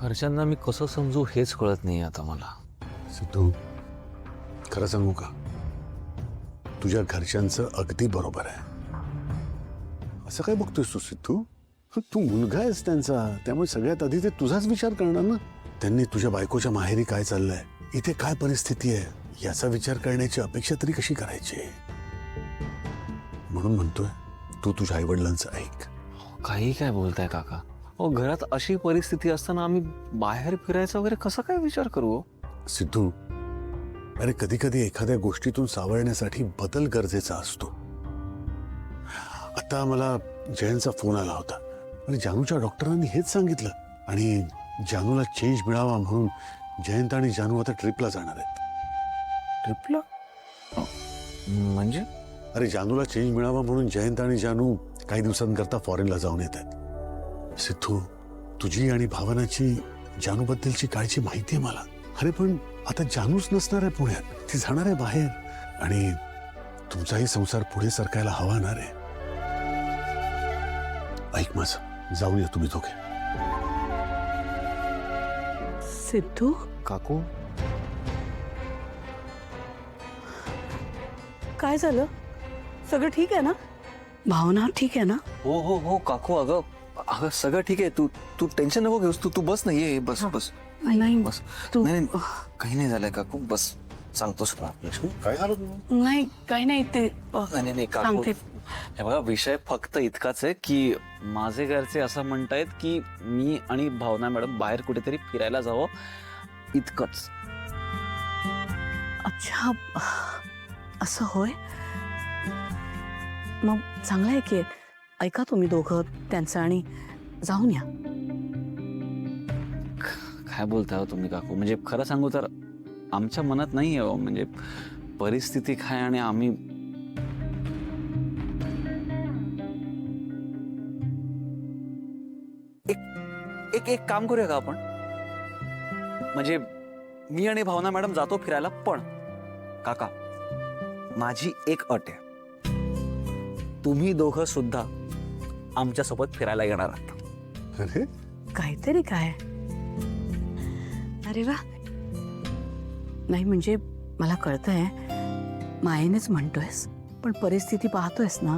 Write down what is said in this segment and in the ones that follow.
घरच्यांना मी कसं समजू हेच कळत नाही आता मला. सिद्धू, खरं सांगू का, तुझ्या घरच्यांचं अगदी बरोबर आहे. असं काय बघतोयस तू सिद्धू? तू मुलगा आहेस त्यांचा, त्यामुळे सगळ्यात आधी ते तुझाच विचार करणार ना. त्यांनी तुझ्या बायकोच्या माहेरी काय चाललंय, इथे काय परिस्थिती आहे याचा विचार करण्याची अपेक्षा तरी कशी करायची. म्हणून म्हणतोय तू तुझ्या आईवडिलांचं ऐक. काही काय बोलताय काका? हो, घरात अशी परिस्थिती असताना आम्ही बाहेर फिरायचा वगैरे कसा काय विचार करू? सिद्धू, अरे कधी कधी एखाद्या गोष्टीतून सावरण्यासाठी बदल गरजेचा असतो. आता मला जयंतचा फोन आला होता आणि जानूच्या डॉक्टरांनी हेच सांगितलं, आणि जानूला चेंज मिळावा म्हणून जयंत आणि जानू आता ट्रिपला जाणार आहेत. ट्रिपला? म्हणजे? अरे जानूला चेंज मिळावा म्हणून जयंत आणि जानू काही दिवसांकरता फॉरेनला जाऊन येत आहेत. सिद्धू, तुझी आणि भावनाची जानूबद्दलची काळजी माहिती आहे मला. अरे पण आता जानूच नसणार आहे पुण्यात, ती जाणार आहे बाहेर, आणि तुमचाही संसार पुढे सरकायला हवा ना रे. ऐक माझं, जाऊया तुम्ही दोघे. सिद्धू, काकू, काय झालं? सगळं ठीक आहे ना? भावना ठीक आहे ना? हो हो हो काकू, अगं अगं सगळं ठीक आहे. तू तू टेन्शन नको घेऊस. तू तू बस ना, ये बस बस नाही बस. तू नाही नाही, काही नाही झालंय काकू, बस सांगतोस का? काय झालं तुला? नाही, काही नाही, ते नाही नाही काकू, सांगते. हे बघा, विषय फक्त इतकाच आहे की माझे घरचे असं म्हणतायत की मी आणि भावना मॅडम बाहेर कुठेतरी फिरायला जावं, इतकंच. अच्छा, असं होय. मग चांगलं आहे की ऐका तुम्ही दोघं त्यांचं आणि जाऊन या. काय बोलताय हो तुम्ही काकू? म्हणजे खरं सांगू तर आमच्या मनात नाही आहे, म्हणजे परिस्थिती काय, आणि आम्ही एक एक काम करूया का आपण? म्हणजे मी आणि भावना मॅडम जातो फिरायला, पण काका माझी एक अट आहे, तुम्ही दोघं सुद्धा आमच्या सोबत फिरायला येणार आहात. अरे काहीतरी काय. अरे वा. नाही म्हणजे मला कळतंय मायेनेच म्हणतोयस, पण परिस्थिती पाहतोयस ना,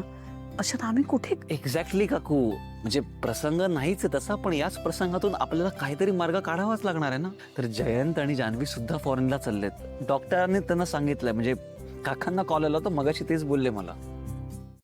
अशात आम्ही कुठे. एक्झॅक्टली काकू, म्हणजे प्रसंग नाहीच आहे तसा, पण याच प्रसंगातून आपल्याला काहीतरी मार्ग काढावाच लागणार आहे ना. तर जयंत आणि जान्हवी सुद्धा फॉरेनला चाललेत. डॉक्टरांनी त्यांना सांगितलंय, म्हणजे काकांना कॉल आला होता मगाशी, तेच बोलले मला.